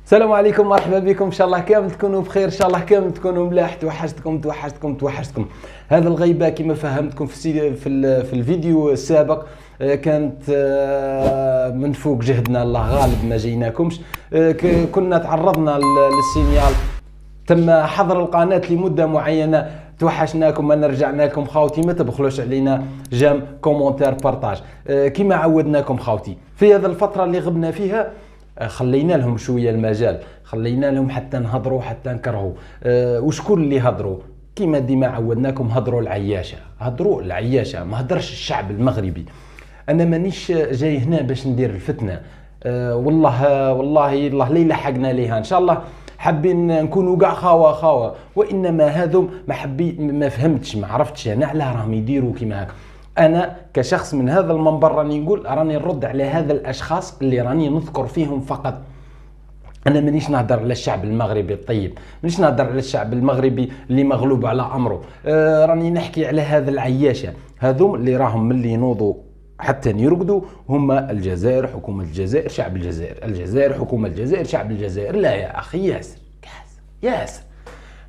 السلام عليكم، مرحبا بكم. ان شاء الله كامل تكونوا بخير، ان شاء الله كامل تكونوا ملاح. توحشتكم. هذا الغيبه كما فهمتكم في الفيديو السابق كانت من فوق جهدنا، الله غالب ما جيناكمش. كنا تعرضنا للسينيال، تم حظر القناه لمده معينه. توحشناكم، انا رجعنا لكم خاوتي، ما تبخلوش علينا جيم كومونتير بارطاج كما عودناكم خاوتي. في هذه الفتره اللي غبنا فيها خلينا لهم شويه المجال، خلينا لهم حتى نهضروا حتى نكرهوا. وشكون اللي هضروا؟ كما ديما عودناكم، هضروا العياشه، ما هضرش الشعب المغربي. انا مانيش جاي هنا باش ندير الفتنه، والله الله لا يلحقنا ليها ان شاء الله. حابين نكونوا كاع خاوه، وانما هذو ما فهمتش، ما عرفتش انا علاه راهم يديروا كيما هكا. انا كشخص من هذا المنبر راني نقول، راني نرد على هذا الاشخاص اللي راني نذكر فيهم فقط. انا مانيش نهضر على الشعب المغربي الطيب، مانيش نهضر على الشعب المغربي اللي مغلوب على امره. راني نحكي على هذا العياشه، هذو اللي راهم من اللي ينوضوا حتى يرقدوا هما الجزائر، حكومه الجزائر، شعب الجزائر، حكومه الجزائر، شعب الجزائر. لا يا اخي ياسر،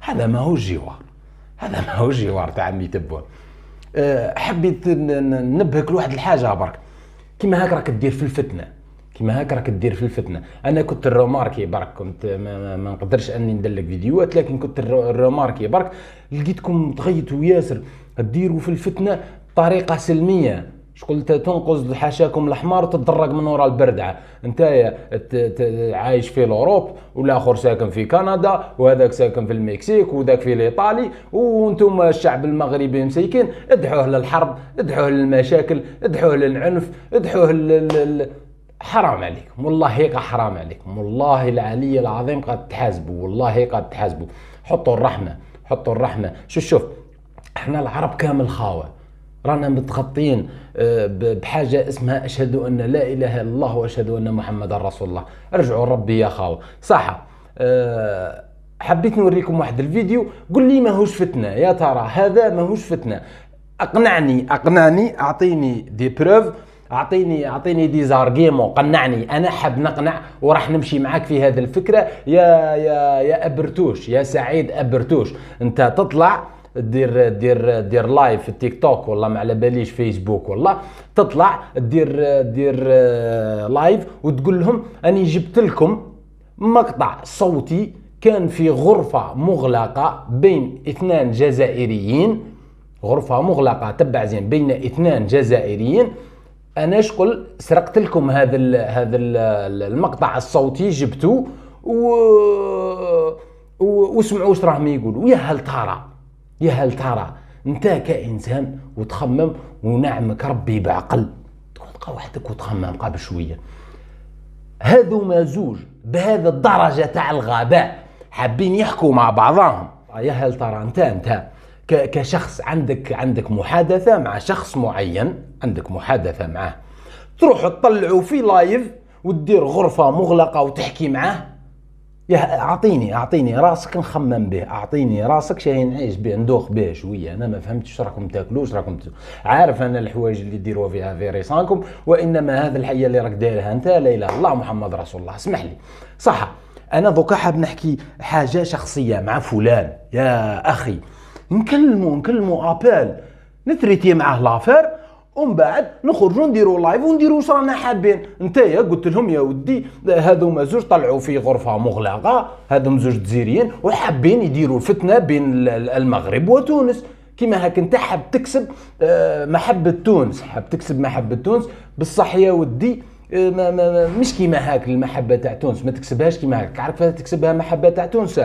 هذا ما هو جوار تاع عمي تبون. حبيت ننبهك لواحد الحاجه برك، كيما هاك راك تدير في الفتنه. انا كنت الروماركي برك، كنت ما نقدرش اني ندلك فيديوهات، لكن كنت الروماركي برك لقيتكم تغيتوا ياسر تديروا في الفتنه بطريقه سلميه. شكون تنقز حاشاكم الحمار وتتدرج من وراء البردعه. نتايا عايش في الاوروب، والاخر ساكن في كندا، وهذاك ساكن في المكسيك، وذاك في الايطالي، وانتم الشعب المغربي مسيكين ادعوه للحرب، ادعوه للمشاكل، ادعوه للعنف، ادعوه حرام عليكم، والله هيك حرام عليكم، والله العلي العظيم قد تحاسبوا. حطوا الرحمه. شوف احنا العرب كامل خاوه، رانا متغطين بحاجة اسمها أشهد أن لا إله إلا الله وأشهد أن محمد رسول الله. ارجعوا ربي يا خاوة صح. حبيت نوريكم واحد الفيديو، قل لي ماهوش فتنة يا ترى، هذا ماهوش فتنة. أقنعني، أعطيني دي بروف، أعطيني دي زارجيمون، قنعني. أنا حاب نقنع وراح نمشي معاك في هذه الفكرة يا أبرتوش، يا سعيد أبرتوش. أنت تطلع دير لايف في التيك توك، والله ما على باليش فيسبوك، والله تطلع دير لايف وتقول لهم اني جبت لكم مقطع صوتي كان في غرفة مغلقة بين 2 جزائريين، غرفة مغلقة تبع زين بين 2 جزائريين. انا شغل سرقت لكم هذا المقطع الصوتي، جبتوه وسمعوا واش راهم يقولوا. يا هل ترى انت كإنسان وتخمم، ونعمك ربي بعقل، تبقى وحدك وتخمم قبل شوية. هذو مازوج بهذا الدرجة تاع الغباء حابين يحكوا مع بعضهم. يا هل ترى انت كشخص عندك محادثة مع شخص معين، عندك محادثة معه، تروح تطلعوا في لايف وتدير غرفة مغلقة وتحكي معه. يا اعطيني راسك نخمم به، اعطيني راسك شي نعيش به، ندوخ به شويه. انا ما فهمتش واش راكم تاكلوا، واش راكم عارف انا الحوايج اللي ديروها فيها في ريسانكم، وانما هذه الحيه اللي راك دايرها انت لا اله الا الله محمد رسول الله. اسمح لي صح، انا دوكا حاب نحكي حاجه شخصيه مع فلان يا اخي، نكلمو ابال نتريتي معاه لافير، ومن بعد نخرجوا نديروا لايف ونديروا واش رانا حابين. نتايا قلت لهم يا ودي هذوما زوج طلعوا في غرفه مغلقه، هذوم زوج جزائريين وحابين يديروا فتنه بين المغرب وتونس. كيما هاك انت حاب تكسب محبه تونس، بصح يا ودي مش كيما هاك المحبه تاع تونس، ما تكسبهاش كيما هاك. عارف تكسبها محبه تاع تونس،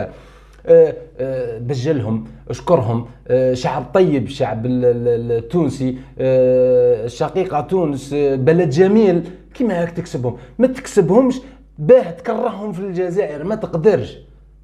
بجلهم، اشكرهم، شعب طيب، شعب التونسي، شقيقة تونس، بلد جميل. كيما هاك تكسبهم، ما تكسبهمش باه تكرههم في الجزائر، ما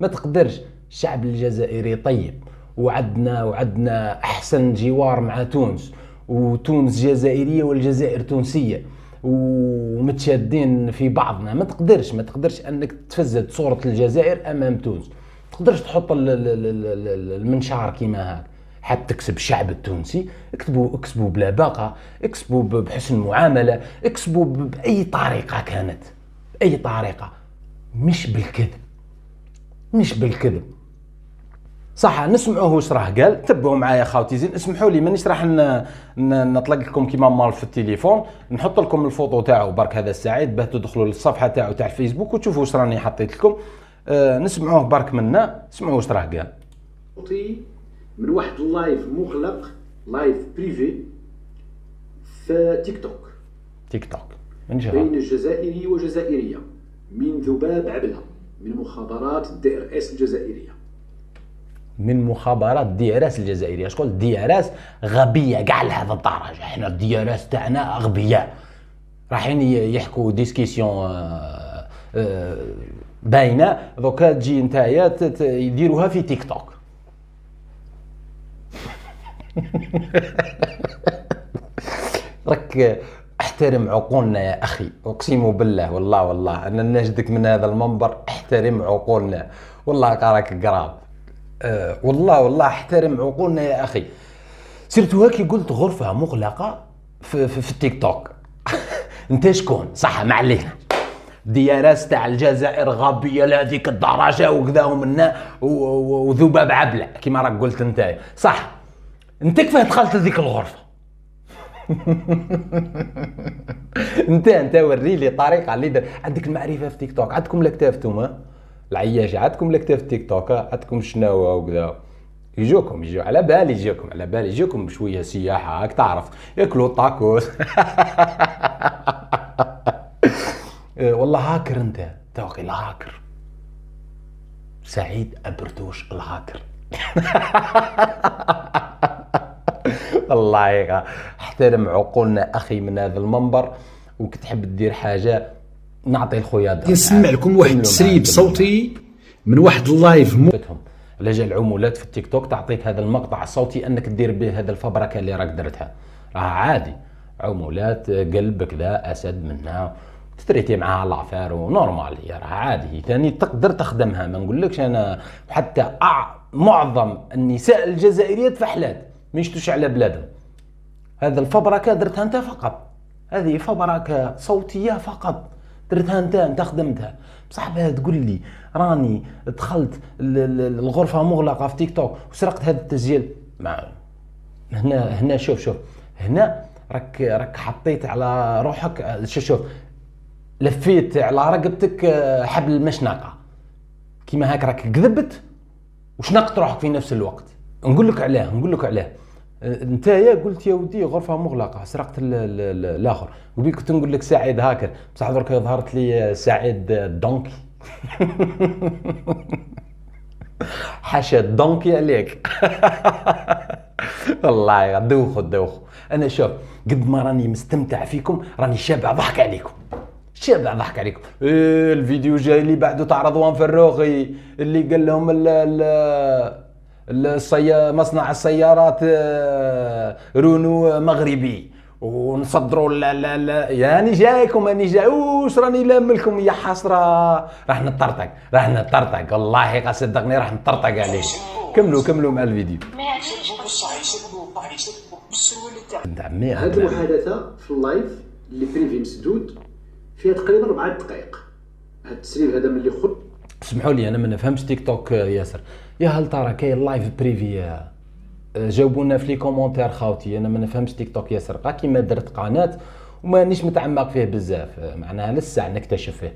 تقدرش. الشعب الجزائري طيب، وعدنا احسن جوار مع تونس، وتونس جزائرية والجزائر تونسية، ومتشادين في بعضنا. ما تقدرش انك تفزد صورة الجزائر امام تونس، تقدرش تحط المنشار كيما هاك. حاب تكسب الشعب التونسي، اكسبوا بلا باقة، اكسبوا بحسن معاملة، اكسبوا بأي طريقة كانت، أي طريقة. مش بالكذب، مش بالكذب. صح نسمعوه واش راه قال. تبعوا معايا خاوتي زين، اسمحوا لي مانيش راح نطلق لكم كيما مال في التليفون، نحط لكم الفوطو تاعو برك هذا السعيد باه تدخلوا للصفحه تاعو تاع الفيسبوك وتشوفوا واش راني حطيت لكم. نسمعوه برك منا، اسمعوا واش راه قال. من واحد اللايف مغلق، لايف بريفي في تيك توك، تيك توك بين الجزائري وجزائريه من ذباب عبله من مخابرات الدي ار اس الجزائريه. من مخابرات دي ار اس الجزائريه. شغل دي ار اس غبيه كاع لهذا الدرجه، احنا الدي ار اس تاعنا اغبياء، رايحين يحكوا ديسكسيون باينه، دوكا تجي نتايا يديروها في تيك توك. راك احترم عقولنا يا اخي، اقسم بالله والله انا نجدك من هذا المنبر، احترم عقولنا والله راك قراب. والله احترم عقولنا يا اخي. سيرتو هاكي قلت غرفه مغلقه في التيك توك. انت شكون؟ صح ما علينا، دياراس تاع الجزائر غبيه لهذيك الدرجه وكذا ومنا وذباب عبله كيما راك قلت انت. صح انت كيفاه دخلت لذيك الغرفه؟ انت وري لي طريقه اللي دار. عندك المعرفه في تيك توك، عندكم الاكتاف نتوما العياشه، عندكم الاكتاف في تيك توك، عندكم شناوه وكذا، يجوا على بالي يجوكم بشويه سياحه هاك تعرف ياكلوا الطاكوس. والله هاكر انت توقي الهاكر سعيد ابردوش الهاكر. والله احترم عقولنا اخي من هذا المنبر، وكتحب تدير حاجه نعطي الخويا نسمع لكم واحد تسريب صوتي من واحد اللايف على جال العمولات في التيك توك. تعطيك هذا المقطع الصوتي انك تدير به هذا الفبركه اللي راك درتها، راه عادي عمولات قلب كذا اسد منها تتريتي معها لافير ونورمال، هي راه عادي ثاني تقدر تخدمها. ما نقولكش انا حتى معظم النساء الجزائريات فحلات ما يشتوش على بلادهم. هذا الفبركه درتها انت فقط، هذه فبركه صوتيه فقط درتها انت خدمتها. بصح باه تقول لي راني دخلت الغرفه مغلقه في تيك توك وسرقت هذا التسجيل، هنا شوف هنا راك حطيت على روحك، شوف لفيت على رقبتك حبل المشنقه كيما هاك، راك كذبت وشنقت روحك في نفس الوقت. نقول لك علاه نتايا قلت يا ودي غرفه مغلقه سرقت الاخر، وبي كنت نقول لك سعيد هاكر، بصح درك ظهرت لي سعيد دونكي. حاشا دونكي عليك. والله دوخوا. انا شوف قد ما راني مستمتع فيكم راني شابع ضحك عليكم. الفيديو جاي اللي بعده تعرض وان فروغي اللي قال لهم مصنع السيارات رونو مغربي ونصدروا لا يعني جايكم اني جاي واش راني لاملكم يا حسره. راح نطرطق والله صدقني راح نطرطق عليك. كملوا مع الفيديو. هذه المحادثه في اللايف اللي بريفي مسدود فيها تقريبا 4 دقائق. هذا التسريب هذا ملي خد. اسمحوا لي انا ما نفهمش تيك توك ياسر. يا هل ترى كاين لايف بريفي؟ جاوبونا في لي كومونتير خاوتي، انا ما نفهمش تيك توك ياسر. كيما درت قناه ومانيش متعمق فيه بزاف، معناها لسه نكتشف فيه.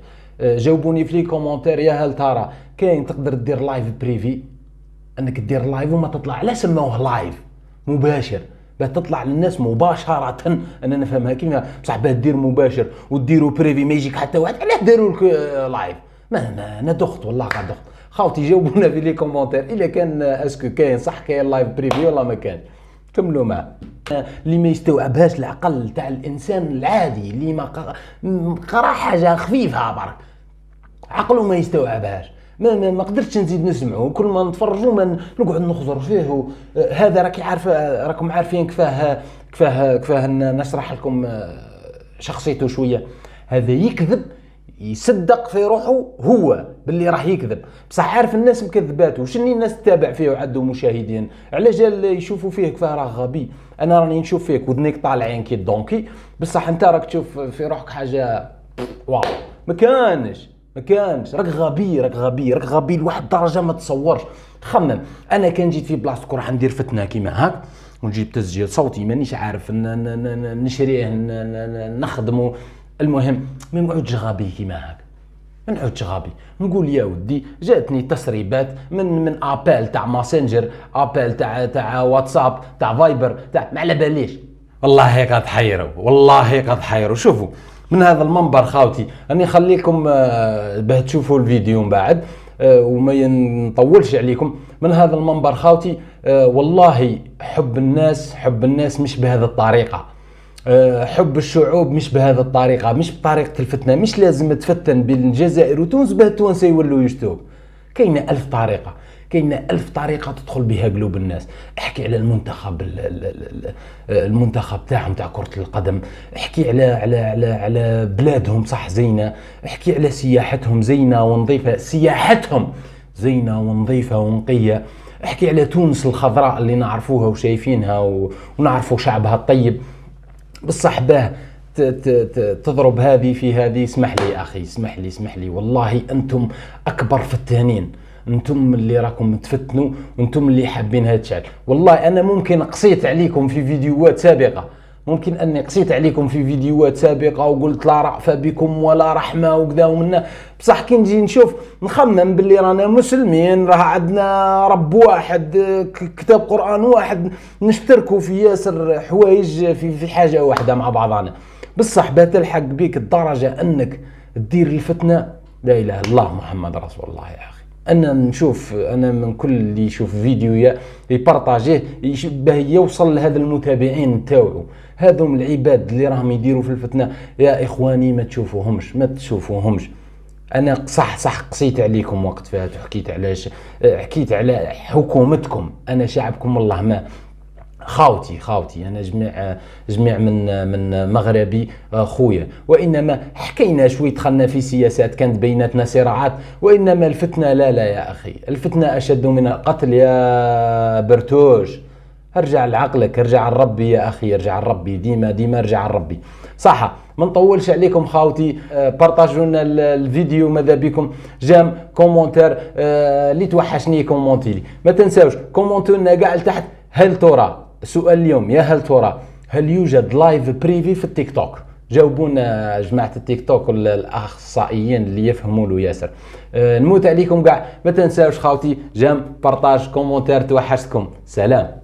جاوبوني في لي كومونتير، يا هل ترى كاين تقدر دير لايف بريفي، انك دير لايف وما تطلع؟ لا سموه لايف مباشر باه تطلع للناس مباشره. انا نفهمها كيما بصح باه دير مباشر وديروا بريفي ما يجيك حتى واحد. علاه داروا لك لايف؟ ما انا دخت والله قاعد دخت. خاوتي جاوبونا في لي كومونتير الا كان اسكو كاين صح كاين لايف بريفي ولا ما كان. كملوا معاه. اللي ما يستوعبهاش العقل تاع الانسان العادي اللي ما قرا حاجه خفيفه برك عقله ما يستوعبهاش. ما قدرتش نزيد نسمعه، كل ما نتفرجوا ما نقعد نخزر فيه. هذا راكم عارفين كفاه نشرح لكم شخصيته شويه. هذا يكذب يصدق في روحه هو باللي راح يكذب، بصح عارف الناس مكذباته وشني الناس تتابع فيه وعنده مشاهدين. على جال يشوفوا فيه كفاه راه غبي. انا راني نشوف فيك ودنيك طالعين كي الدونكي، بصح انت راك تشوف في روحك حاجه واو ما كانش. ما كانش. راك غبي، راك غبي، راك غبي لواحد الدرجه ما تصورش. خمم، انا كان جيت في بلاصتك راح ندير فتنه كيما هاك ونجيب تسجيل صوتي مانيش عارف نشريه نخدمه، المهم ما نقعدش غبي كيما هاك، ما نعودش غبي. نقول يا ودي جاتني تسريبات من ابل تاع ماسنجر، ابل تاع واتساب، تاع فايبر، تاع ما على باليش. والله قد حيروا، والله قد حيروا. شوفوا من هذا المنبر خاوتي اني خليكم باه تشوفوا الفيديو من بعد وما نطولش عليكم. من هذا المنبر خاوتي والله حب الناس مش بهذه الطريقه، حب الشعوب مش بهذه الطريقه، مش بطريقه الفتنه. مش لازم تفتن بين الجزائر وتونس باه التوانسه يولوا يشتوك. كاينه 1000 طريقه، كاينه 1000 طريقه تدخل بها قلوب الناس. احكي على المنتخب تاعهم تاع كره القدم، احكي على بلادهم صح زينه، احكي على سياحتهم زينه ونظيفه، سياحتهم زينه ونظيفه ونقيه. احكي على تونس الخضراء اللي نعرفوها وشايفينها ونعرفوا شعبها الطيب. بصح باه تضرب هذه في هذه، اسمح لي اخي، اسمح لي والله انتم اكبر فتانين، انتم اللي راكم تفتنوا وانتم اللي حابين هذا الشيء. والله انا ممكن قصيت عليكم في فيديوهات سابقه، ممكن اني قصيت عليكم في فيديوهات سابقه وقلت لا رأفة بكم ولا رحمه وكذا ومنا، بصح كي نجي نشوف نخمم باللي رانا مسلمين، راه عندنا رب واحد، كتاب قرآن واحد، نشتركوا في ياسر حوايج في حاجه واحده مع بعضنا. بصح بتلحق بيك الدرجه انك تدير الفتنه، لا اله الا الله محمد رسول الله يا اخي. انا نشوف، انا من كل اللي يشوف فيديو يبارطاجيه باه يوصل لهذا المتابعين تاعو، هذوم العباد اللي راهم يديروا في الفتنه يا اخواني ما تشوفوهمش. انا صح قصيت عليكم وقت فات وحكيت علاش، حكيت على حكومتكم. انا شعبكم والله ما خاوتي انا جميع من مغربي خويا، وانما حكينا شوي، دخلنا في سياسات كانت بيناتنا صراعات، وانما الفتنه لا يا اخي، الفتنه اشد من القتل يا برتوش. ارجع لعقلك، ارجع لربي يا اخي، ارجع لربي، ديما ارجع لربي. صح ما نطولش عليكم خاوتي، بارطاجوا لنا الفيديو ماذا بكم، جام كومونتير اللي توحشني كومونتي لي، ما تنساوش كومونتوا لنا كاع لتحت. هل ترى سؤال اليوم، يا هل ترى هل يوجد لايف بريفي في التيك توك؟ جاوبونا جماعة التيك توك الأخصائيين اللي يفهموا له ياسر. نموت عليكم كاع، ما تنساوش خاوتي جام بارطاج كومونتير، توحشتكم، سلام.